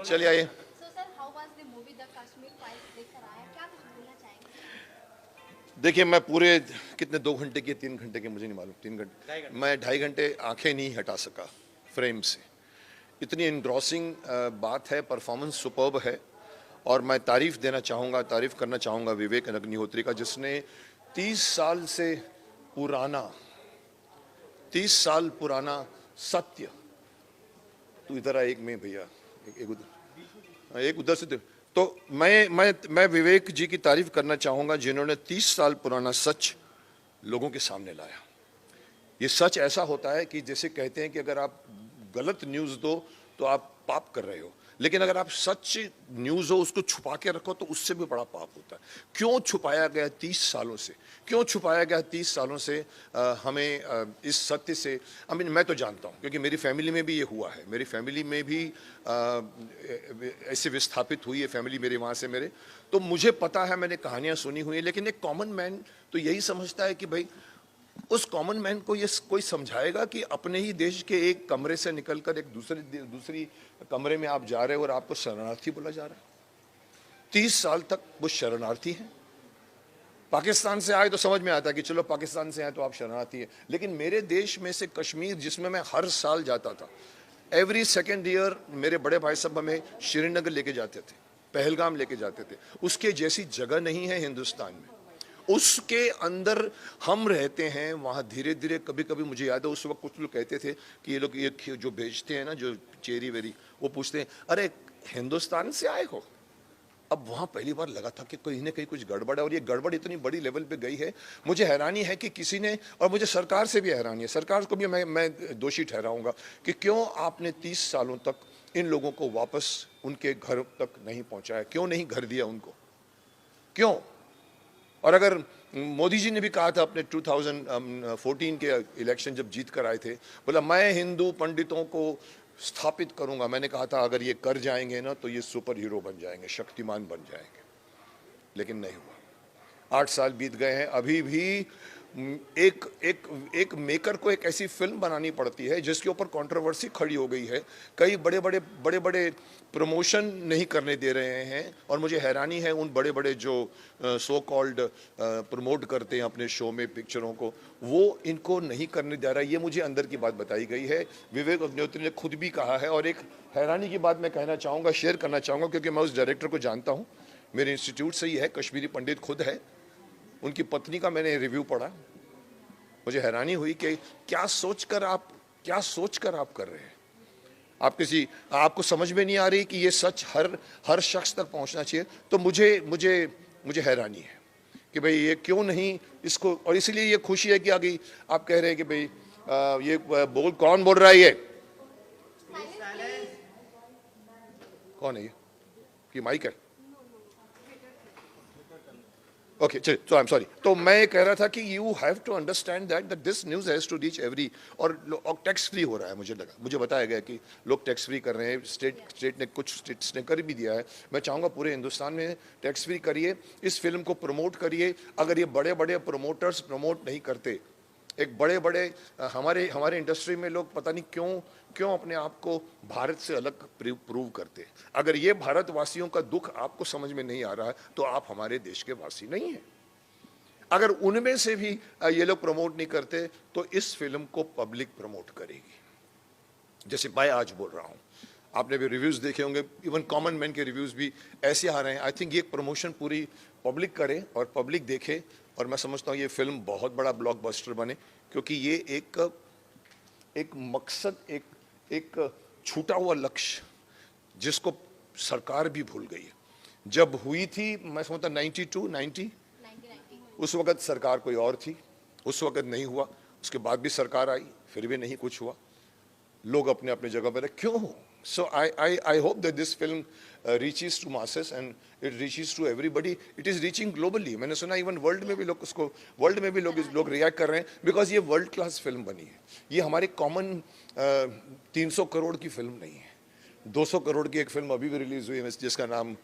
चलिए आइए। देखिए मैं पूरे कितने 2 घंटे के 3 घंटे के मुझे नहीं मालूम, 3 घंटे, मैं 2.5 घंटे आंखें नहीं हटा सका फ्रेम से। इतनी इंग्रॉसिंग बात है, परफॉर्मेंस सुपर्ब है। और मैं तारीफ करना चाहूँगा विवेक अग्निहोत्री का, जिसने 30 साल से पुराना 30 साल पुराना सत्य, तू इधर आ, एक में भैया, एक उधर से तो मैं विवेक जी की तारीफ करना चाहूंगा, जिन्होंने 30 साल पुराना सच लोगों के सामने लाया। ये सच ऐसा होता है कि जैसे कहते हैं कि अगर आप गलत न्यूज़ दो तो आप पाप कर रहे हो, लेकिन अगर आप सच न्यूज़ हो उसको छुपा के रखो तो उससे भी बड़ा पाप होता है। क्यों छुपाया गया 30 सालों से, क्यों छुपाया गया 30 सालों से हमें इस सत्य से? मैं तो जानता हूँ क्योंकि मेरी फैमिली में भी ये हुआ है, मेरी फैमिली में भी ऐसे विस्थापित हुई है फैमिली मेरे वहाँ से मेरे, तो मुझे पता है, मैंने कहानियाँ सुनी हुई है। लेकिन एक कॉमन मैन तो यही समझता है कि भाई उस कॉमन मैन को ये कोई समझाएगा कि अपने ही देश के एक कमरे से निकलकर एक दूसरी कमरे में आप जा रहे हो और आपको शरणार्थी बोला जा रहा है। 30 साल तक वो शरणार्थी हैं। पाकिस्तान से आए तो समझ में आता है कि चलो पाकिस्तान से आए तो आप शरणार्थी हैं, लेकिन मेरे देश में से कश्मीर, जिसमें मैं हर साल जाता था, एवरी सेकेंड ईयर मेरे बड़े भाई साहब हमें श्रीनगर लेके जाते थे, पहलगाम लेके जाते थे। उसके जैसी जगह नहीं है हिंदुस्तान में, उसके अंदर हम रहते हैं। वहाँ धीरे धीरे, कभी कभी मुझे याद है उस वक्त कुछ लोग कहते थे कि ये लोग ये जो भेजते हैं ना, जो चेरी वेरी, वो पूछते हैं अरे हिंदुस्तान से आए हो? अब वहाँ पहली बार लगा था कि कहीं ना कहीं कुछ गड़बड़ है, और ये गड़बड़ इतनी बड़ी लेवल पे गई है। मुझे हैरानी है कि किसी ने, और मुझे सरकार से भी हैरानी है, सरकार को भी मैं दोषी ठहराऊंगा कि क्यों आपने 30 सालों तक इन लोगों को वापस उनके घर तक नहीं पहुँचाया, क्यों नहीं घर दिया उनको, क्यों? और अगर मोदी जी ने भी कहा था अपने 2014 के इलेक्शन जब जीत कर आए थे, बोला मैं हिंदू पंडितों को स्थापित करूंगा। मैंने कहा था अगर ये कर जाएंगे ना तो ये सुपर हीरो बन जाएंगे, शक्तिमान बन जाएंगे, लेकिन नहीं हुआ। 8 साल बीत गए हैं, अभी भी एक एक एक मेकर को एक ऐसी फिल्म बनानी पड़ती है जिसके ऊपर कंट्रोवर्सी खड़ी हो गई है। कई बड़े बड़े प्रमोशन नहीं करने दे रहे हैं, और मुझे हैरानी है उन बड़े बड़े जो सो कॉल्ड प्रमोट करते हैं अपने शो में पिक्चरों को, वो इनको नहीं करने दे रहा है। ये मुझे अंदर की बात बताई गई है, विवेक अग्निहोत्री ने खुद भी कहा है। और एक हैरानी की बात मैं कहना चाहूँगा, शेयर करना चाहूँगा, क्योंकि मैं उस डायरेक्टर को जानता हूँ, मेरे इंस्टीट्यूट से ही है, कश्मीरी पंडित खुद है। उनकी पत्नी का मैंने रिव्यू पढ़ा, मुझे हैरानी हुई कि क्या सोचकर आप कर रहे हैं। आपको समझ में नहीं आ रही कि ये सच हर शख्स तक पहुंचना चाहिए। तो मुझे हैरानी है कि भाई ये क्यों नहीं इसको, और इसीलिए ये खुशी है कि आगे आप कह रहे हैं कि भाई ये कौन बोल रहा है, ये कौन है, ये माइक है? ओके, चलिए, सो आई एम सॉरी। तो मैं कह रहा था कि you have to understand that this news has to reach every, और टैक्स फ्री हो रहा है। मुझे बताया गया कि लोग टैक्स फ्री कर रहे हैं, स्टेट ने, कुछ स्टेट्स ने कर भी दिया है। मैं चाहूँगा पूरे हिंदुस्तान में टैक्स फ्री करिए, इस फिल्म को प्रमोट करिए। अगर ये बड़े बड़े प्रोमोटर्स प्रमोट नहीं करते, एक बड़े हमारे इंडस्ट्री में लोग पता नहीं क्यों अपने आप को भारत से अलग प्रूव करते हैं। अगर ये भारतवासियों का दुख आपको समझ में नहीं आ रहा है तो आप हमारे देश के वासी नहीं हैं। अगर उनमें से भी ये लोग प्रमोट नहीं करते तो इस फिल्म को पब्लिक प्रमोट करेगी। जैसे मैं आज बोल रहा हूँ, आपने भी रिव्यूज देखे होंगे, इवन कॉमन मैन के रिव्यूज भी ऐसे आ रहे हैं। आई थिंक ये प्रमोशन पूरी पब्लिक करे और पब्लिक देखे, और मैं समझता हूँ ये फिल्म बहुत बड़ा ब्लॉकबस्टर बने, क्योंकि ये एक मकसद, एक छूटा हुआ लक्ष्य जिसको सरकार भी भूल गई है। जब हुई थी, मैं समझता 90 उस वक्त सरकार कोई और थी, उस वक्त नहीं हुआ। उसके बाद भी सरकार आई, फिर भी नहीं कुछ हुआ। लोग अपने अपने जगह पर क्यों हो? So I hope that this film reaches to masses and it reaches to everybody. It is reaching globally. मैंने सुना इवन वर्ल्ड में भी लोग रिएक्ट कर रहे हैं, बिकॉज ये वर्ल्ड क्लास फिल्म बनी है। ये हमारे कॉमन 300 करोड़ की फिल्म नहीं है। 200 करोड़ की एक फिल्म अभी भी रिलीज हुई है जिसका नाम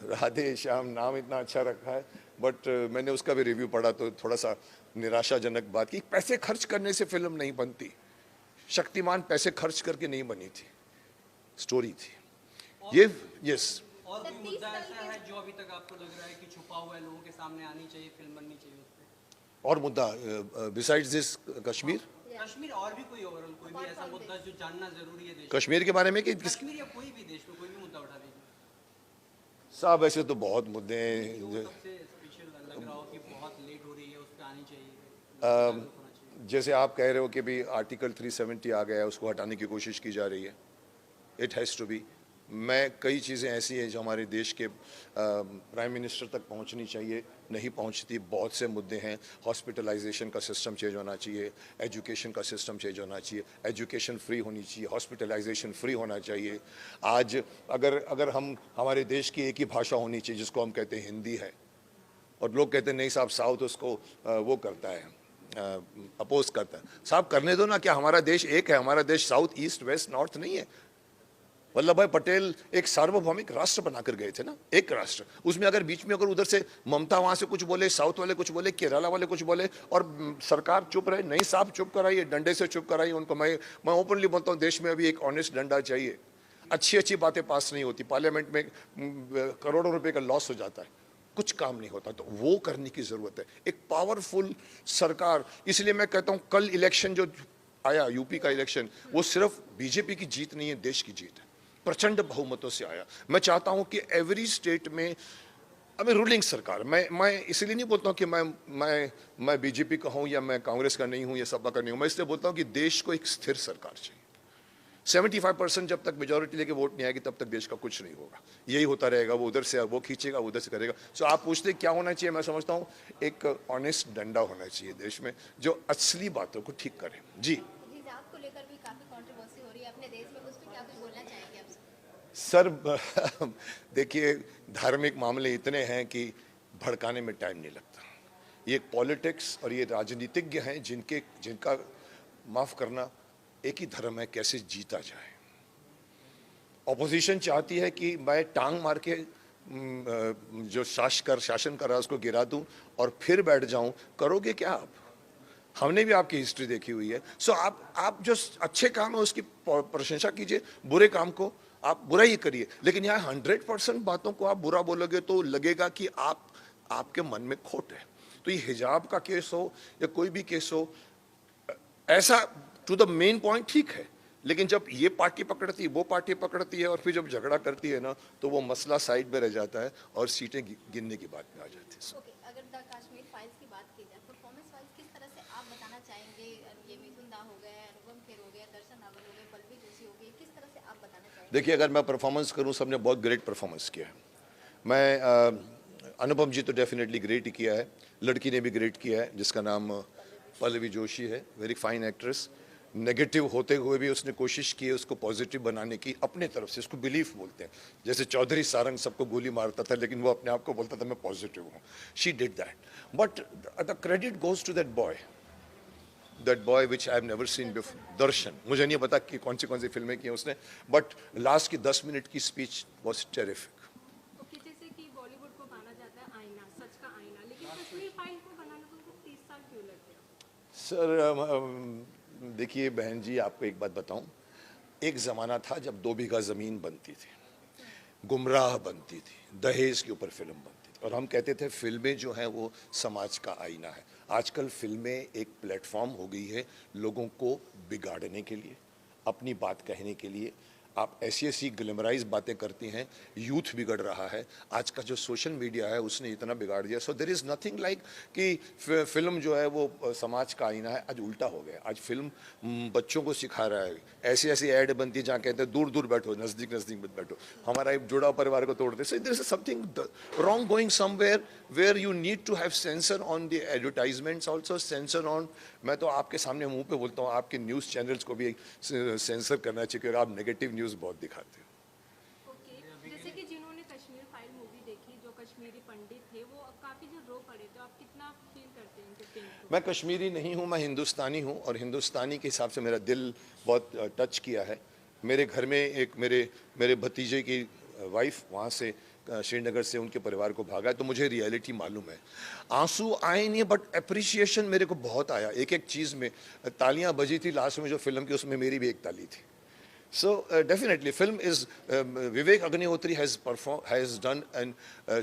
राधे श्याम, नाम इतना अच्छा रखा है, बट मैंने उसका भी रिव्यू पढ़ा तो थोड़ा सा निराशाजनक बात की। पैसे खर्च करने से फिल्म नहीं बनती। शक्तिमान पैसे खर्च करके नहीं बनी थी, स्टोरी थी। ये यस। और कोई मुद्दा ऐसा है जो अभी तक आपको लग रहा है कि छुपा हुआ है, लोगों के सामने आनी चाहिए, फिल्म बननी चाहिए उस पे? और मुद्दा बिसाइड्स दिस कश्मीर, कश्मीर और भी कोई ओवरऑल कोई भी ऐसा मुद्दा जो जानना जरूरी है देश में? कश्मीर के बारे में कि कश्मीर या कोई भी देश में कोई भी मुद्दा उठा दीजिए। साहब ऐसे तो बहुत मुद्दे हैं जो सबसे स्पेशल लग रहा हो कि बहुत लेट हो रही है, उस पर आनी चाहिए। जैसे आप कह रहे हो कि भी आर्टिकल 370 आ गया है, उसको हटाने की कोशिश की जा रही है। It has to be. मैं कई चीज़ें ऐसी हैं जो हमारे देश के प्राइम मिनिस्टर तक पहुंचनी चाहिए, नहीं पहुंचती। बहुत से मुद्दे हैं। हॉस्पिटलाइजेशन का सिस्टम चेंज होना चाहिए, एजुकेशन का सिस्टम चेंज होना चाहिए, एजुकेशन फ्री होनी चाहिए, हॉस्पिटलाइजेशन फ्री होना चाहिए। आज अगर हम हमारे देश की एक ही भाषा होनी चाहिए जिसको हम कहते हैं हिंदी है, और लोग कहते हैं नहीं साहब साउथ उसको वो करता है, अपोज करता है। साहब करने दो ना, क्या हमारा देश एक है? हमारा देश साउथ ईस्ट वेस्ट नॉर्थ नहीं है। वल्लभ भाई पटेल एक सार्वभौमिक राष्ट्र बनाकर गए थे ना, एक राष्ट्र। उसमें अगर बीच में अगर उधर से ममता वहां से कुछ बोले, साउथ वाले कुछ बोले, केरला वाले कुछ बोले और सरकार चुप रहे, नहीं साहब चुप कराइए, डंडे से चुप कराइए उनको। मैं ओपनली बोलता हूँ, देश में अभी एक ऑनेस्ट डंडा चाहिए। अच्छी अच्छी बातें पास नहीं होती, पार्लियामेंट में करोड़ों रुपए का लॉस हो जाता है, कुछ काम नहीं होता, तो वो करने की जरूरत है, एक पावरफुल सरकार। इसलिए मैं कहता हूं कल इलेक्शन जो आया, यूपी का इलेक्शन, वो सिर्फ बीजेपी की जीत नहीं है, देश की जीत है। प्रचंड बहुमतों से आया। मैं चाहता हूं कि एवरी स्टेट में अभी रूलिंग सरकार, मैं इसलिए नहीं बोलता हूं कि मैं बीजेपी का हूं या मैं कांग्रेस का नहीं हूं या सपा का नहीं हूं। मैं इसलिए बोलता हूं कि देश को एक स्थिर सरकार चाहिए। 75% जब तक मेजोरिटी लेके वोट नहीं आएगी तब तक देश का कुछ नहीं होगा। यही होता रहेगा, वो उधर से वो खींचेगा, उधर से करेगा। सो आप पूछते क्या होना चाहिए? मैं समझता हूँ एक ऑनेस्ट डंडा होना चाहिए देश में जो असली बातों को ठीक करे। जी हिजाब को लेकर भी काफी कंट्रोवर्सी हो रही है अपने देश में, उस पर क्या कुछ बोलना चाहेंगे आप सर देखिए, धार्मिक मामले इतने हैं कि भड़काने में टाइम नहीं लगता। ये पॉलिटिक्स और ये राजनीतिज्ञ हैं जिनका माफ करना एक ही धर्म है, कैसे जीता जाए। ऑपोजिशन चाहती है कि मैं टांग मार के जो शासन कर रहा है उसको गिरा दूं और फिर बैठ जाऊं। करोगे क्या आप? हमने भी आपकी हिस्ट्री देखी हुई है। सो आप जो अच्छे काम है उसकी प्रशंसा कीजिए, बुरे काम को आप बुरा ही करिए। लेकिन यहाँ 100% बातों को आप बुरा बोलोगे तो लगेगा कि आपके मन में खोट है। तो ये हिजाब का केस हो या कोई भी केस हो, ऐसा टू द मेन पॉइंट ठीक है, लेकिन जब ये पार्टी पकड़ती है, वो पार्टी पकड़ती है, और फिर जब झगड़ा करती है ना, तो वो मसला साइड में रह जाता है और सीटें गिनने की बात में आ जाती है। ओके, अगर द कश्मीर फाइल्स की बात की जाए, परफॉर्मेंस वाइज किस तरह से आप बताना चाहेंगे? ये मिथुन दा हो गए, अनुपम खेर हो गए, दर्शन रावल हो गए, पल्लवी जोशी हो गई, किस तरह से आप बताना चाहेंगे? देखिए, अगर मैं परफॉर्मेंस करूं, सबने बहुत ग्रेट परफॉर्मेंस किया है। मैं अनुपम जी तो डेफिनेटली ग्रेट ही किया है, लड़की ने भी ग्रेट किया है जिसका नाम पल्लवी जोशी है, वेरी फाइन एक्ट्रेस। नेगेटिव होते हुए भी उसने कोशिश की है उसको पॉजिटिव बनाने की अपने तरफ से। उसको बिलीफ बोलते हैं। जैसे चौधरी सारंग सबको गोली मारता था लेकिन वो अपने आप को बोलता था मैं पॉजिटिव हूँ। She did that, but the credit goes to that boy which I have never seen before, Darshan. मुझे नहीं पता कि कौन सी फिल्में की हैं उसने, बट लास्ट की 10 मिनट की स्पीच वॉज टेरिफिक। जैसे कि बॉलीवुड को माना जाता है आईना, सच का आईना, लेकिन कश्मीर फाइल को बनाने को 30 साल क्यों लग गया? सर देखिए बहन जी, आपको एक बात बताऊं, एक ज़माना था जब 2 बीघा ज़मीन बनती थी, गुमराह बनती थी, दहेज के ऊपर फिल्म बनती थी, और हम कहते थे फिल्में जो हैं वो समाज का आईना है। आजकल फिल्में एक प्लेटफॉर्म हो गई है लोगों को बिगाड़ने के लिए, अपनी बात कहने के लिए। आप ऐसी ग्लैमराइज बातें करती हैं, यूथ बिगड़ रहा है। आज का जो सोशल मीडिया है उसने इतना बिगाड़ दिया। So there is nothing like कि फिल्म जो है वो समाज का आईना है। आज उल्टा हो गया, आज फिल्म बच्चों को सिखा रहा है। ऐसी ऐड बनती है जहाँ कहते हैं दूर दूर बैठो, नज़दीक मत बैठो, हमारा एक जुड़ा परिवार को तोड़ते। So there is something wrong going somewhere where you need to have censor on the advertisements also, censor on. मैं तो आपके सामने मुंह पे बोलता हूँ, आपके न्यूज़ चैनल्स को भी सेंसर करना चाहिए क्योंकि आप नेगेटिव न्यूज़ बहुत दिखाते हो। ओके, जैसे कि जिन्होंने कश्मीर फाइल मूवी देखी, जो कश्मीरी पंडित थे, वो काफी जो रो पड़े, तो आप कितना फील करते हैं इनके पेन को? मैं कश्मीरी नहीं हूँ, मैं हिंदुस्तानी हूँ, और हिंदुस्तानी के हिसाब से मेरा दिल बहुत टच किया है। मेरे घर में एक मेरे भतीजे की वाइफ वहाँ से श्रीनगर से उनके परिवार को भागा है, तो मुझे रियलिटी मालूम है। आंसू आए नहीं बट अप्रिसिएशन मेरे को बहुत आया। एक चीज़ में तालियां बजी थी लास्ट में जो फिल्म की, उसमें मेरी भी एक ताली थी। So definitely, film is Vivek Agnihotri has done and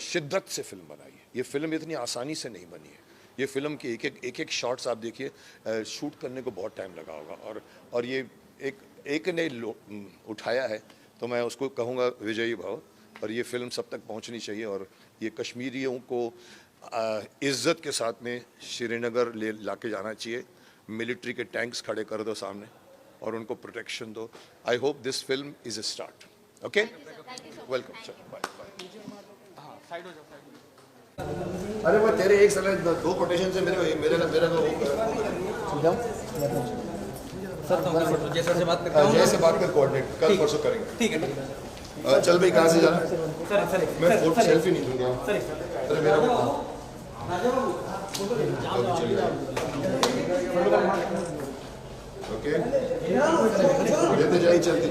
शिद्दत से फिल्म बनाई है. ये फिल्म इतनी आसानी से नहीं बनी है. ये फिल्म के एक शॉट्स आप देखिए, शूट करने को बहुत टाइम लगा होगा, और ये एक ने उठाया है, तो मैं उसको कहूँगा विजयी भव. और ये फिल्म सब तक पहुँचनी चाहिए, और ये कश्मीरियों को इज्जत के साथ में श्रीनगर ला के जाना चाहिए. मिलिट्री के टैंक्स खड़े कर दो सामने और उनको प्रोटेक्शन दो. I hope this film is a start. Okay, welcome. Bye bye. Side हो जाओ, साइड हो जाओ. अरे मैं तेरे एक साल 2 कोटेशन से मेरे जय सर से बात करता हूँ. जय से बात कर, कोऑर्डिनेट कल परसों करेंगे. ठीक है. चल भाई, कहाँ से जाना? सर मैं फोटो सेल्फी नहीं दूंगा. अरे मेरा ओके, लेते जाइए, चलते.